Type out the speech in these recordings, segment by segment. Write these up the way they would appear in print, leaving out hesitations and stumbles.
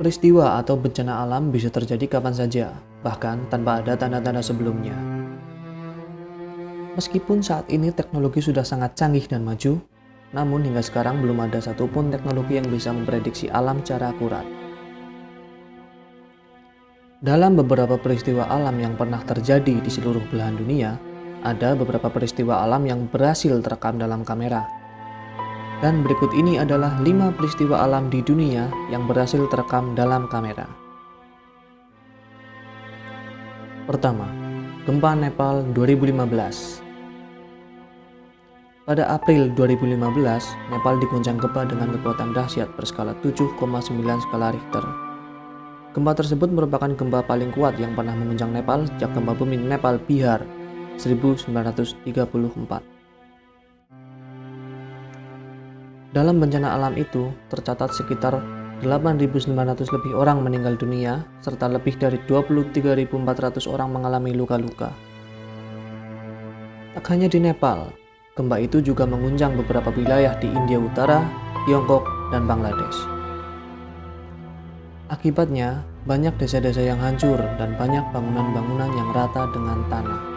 Peristiwa atau bencana alam bisa terjadi kapan saja, bahkan tanpa ada tanda-tanda sebelumnya. Meskipun saat ini teknologi sudah sangat canggih dan maju, namun hingga sekarang belum ada satupun teknologi yang bisa memprediksi alam secara akurat. Dalam beberapa peristiwa alam yang pernah terjadi di seluruh belahan dunia, ada beberapa peristiwa alam yang berhasil terekam dalam kamera. Dan berikut ini adalah 5 peristiwa alam di dunia yang berhasil terekam dalam kamera. Pertama, gempa Nepal 2015. Pada April 2015, Nepal diguncang gempa dengan kekuatan dahsyat berskala 7,9 skala Richter. Gempa tersebut merupakan gempa paling kuat yang pernah mengguncang Nepal sejak gempa bumi Nepal Bihar 1934. Dalam bencana alam itu, tercatat sekitar 8.900 lebih orang meninggal dunia, serta lebih dari 23.400 orang mengalami luka-luka. Tak hanya di Nepal, gempa itu juga mengguncang beberapa wilayah di India Utara, Tiongkok, dan Bangladesh. Akibatnya, banyak desa-desa yang hancur dan banyak bangunan-bangunan yang rata dengan tanah.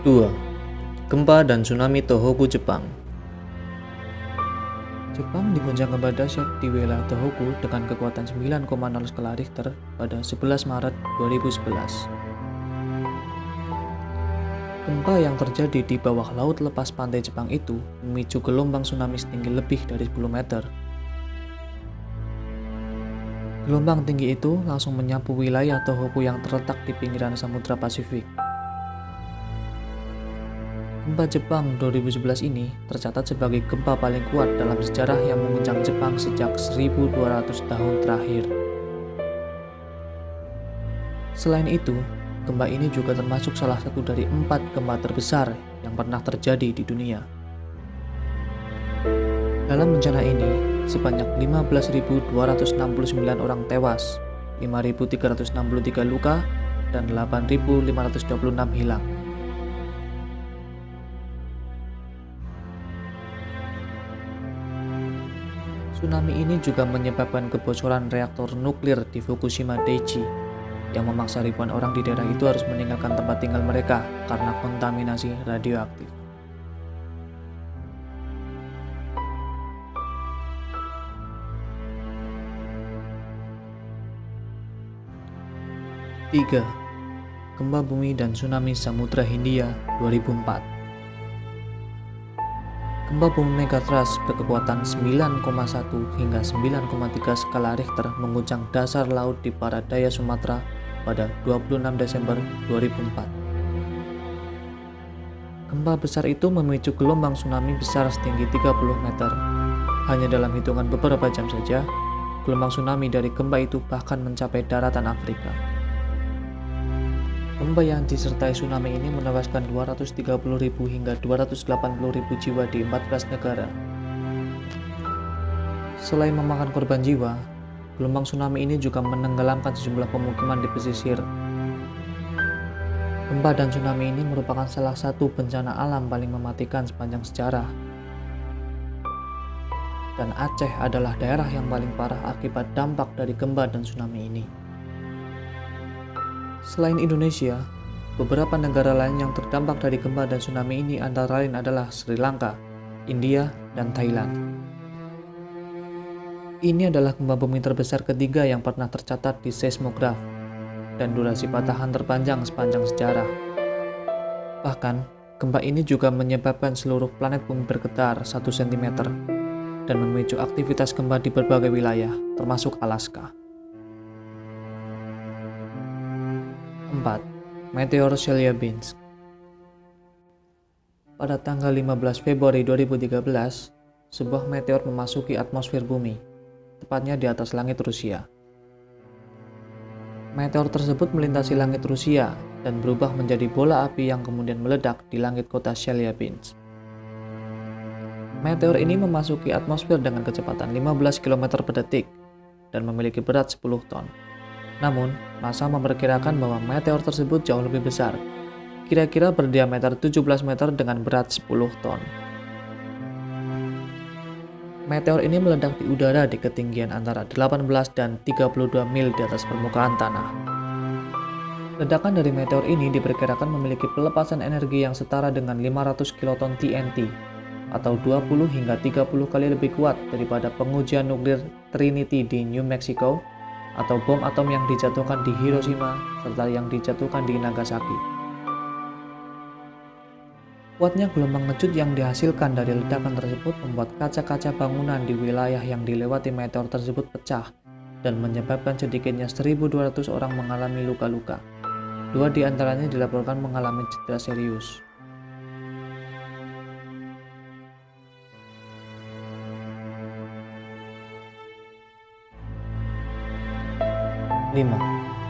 Dua, gempa dan tsunami Tohoku, Jepang. Jepang diguncang gempa dahsyat di wilayah Tohoku dengan kekuatan 9,0 skala Richter pada 11 Maret 2011. Gempa yang terjadi di bawah laut lepas pantai Jepang itu memicu gelombang tsunami setinggi lebih dari 10 meter. Gelombang tinggi itu langsung menyapu wilayah Tohoku yang terletak di pinggiran Samudra Pasifik. Gempa Jepang 2011 ini tercatat sebagai gempa paling kuat dalam sejarah yang mengguncang Jepang sejak 1200 tahun terakhir. Selain itu, gempa ini juga termasuk salah satu dari 4 gempa terbesar yang pernah terjadi di dunia. Dalam bencana ini, sebanyak 15.269 orang tewas, 5.363 luka, dan 8.526 hilang. Tsunami ini juga menyebabkan kebocoran reaktor nuklir di Fukushima Daiichi, yang memaksa ribuan orang di daerah itu harus meninggalkan tempat tinggal mereka karena kontaminasi radioaktif. Tiga, gempa bumi dan tsunami Samudra Hindia 2004. Gempa bumi Megathrust berkekuatan 9,1 hingga 9,3 skala Richter mengguncang dasar laut di Paradaya, Sumatera pada 26 Desember 2004. Gempa besar itu memicu gelombang tsunami besar setinggi 30 meter. Hanya dalam hitungan beberapa jam saja, gelombang tsunami dari gempa itu bahkan mencapai daratan Afrika. Gempa yang disertai tsunami ini menewaskan 230.000 hingga 280.000 jiwa di 14 negara. Selain memakan korban jiwa, gelombang tsunami ini juga menenggelamkan sejumlah pemukiman di pesisir. Gempa dan tsunami ini merupakan salah satu bencana alam paling mematikan sepanjang sejarah. Dan Aceh adalah daerah yang paling parah akibat dampak dari gempa dan tsunami ini. Selain Indonesia, beberapa negara lain yang terdampak dari gempa dan tsunami ini antara lain adalah Sri Lanka, India, dan Thailand. Ini adalah gempa bumi terbesar ketiga yang pernah tercatat di seismograf dan durasi patahan terpanjang sepanjang sejarah. Bahkan, gempa ini juga menyebabkan seluruh planet bumi bergetar 1 cm dan memicu aktivitas gempa di berbagai wilayah, termasuk Alaska. 4. Meteor Chelyabinsk. Pada tanggal 15 Februari 2013, sebuah meteor memasuki atmosfer bumi, tepatnya di atas langit Rusia. Meteor tersebut melintasi langit Rusia dan berubah menjadi bola api yang kemudian meledak di langit kota Chelyabinsk. Meteor ini memasuki atmosfer dengan kecepatan 15 km per detik dan memiliki berat 10 ton. Namun, NASA memperkirakan bahwa meteor tersebut jauh lebih besar, kira-kira berdiameter 17 meter dengan berat 10 ton. Meteor ini meledak di udara di ketinggian antara 18 dan 32 mil di atas permukaan tanah. Ledakan dari meteor ini diperkirakan memiliki pelepasan energi yang setara dengan 500 kiloton TNT atau 20 hingga 30 kali lebih kuat daripada pengujian nuklir Trinity di New Mexico atau bom atom yang dijatuhkan di Hiroshima serta yang dijatuhkan di Nagasaki. Kuatnya gelombang ngejut yang dihasilkan dari ledakan tersebut membuat kaca-kaca bangunan di wilayah yang dilewati meteor tersebut pecah dan menyebabkan sedikitnya 1.200 orang mengalami luka-luka. 2 di antaranya dilaporkan mengalami cedera serius.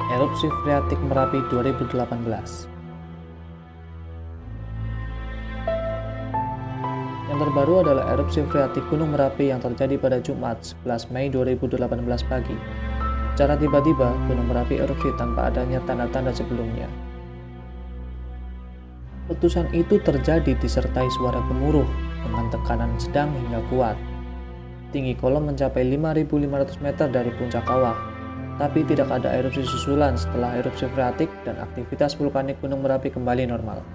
Erupsi freatik Merapi 2018. Yang terbaru adalah erupsi freatik Gunung Merapi yang terjadi pada Jumat 11 Mei 2018 pagi. Secara tiba-tiba, Gunung Merapi erupsi tanpa adanya tanda-tanda sebelumnya. Letusan itu terjadi disertai suara gemuruh dengan tekanan sedang hingga kuat. Tinggi kolom mencapai 5.500 meter dari puncak kawah, tapi tidak ada erupsi susulan setelah erupsi freatik dan aktivitas vulkanik Gunung Merapi kembali normal.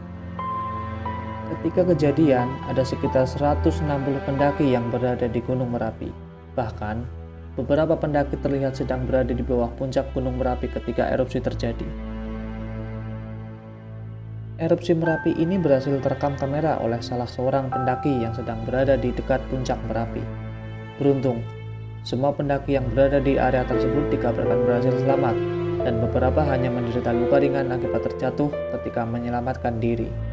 Ketika kejadian, ada sekitar 160 pendaki yang berada di Gunung Merapi. Bahkan, beberapa pendaki terlihat sedang berada di bawah puncak Gunung Merapi ketika erupsi terjadi. Erupsi Merapi ini berhasil terekam kamera oleh salah seorang pendaki yang sedang berada di dekat puncak Merapi. Beruntung, semua pendaki yang berada di area tersebut dikabarkan berhasil selamat, dan beberapa hanya menderita luka ringan akibat terjatuh ketika menyelamatkan diri.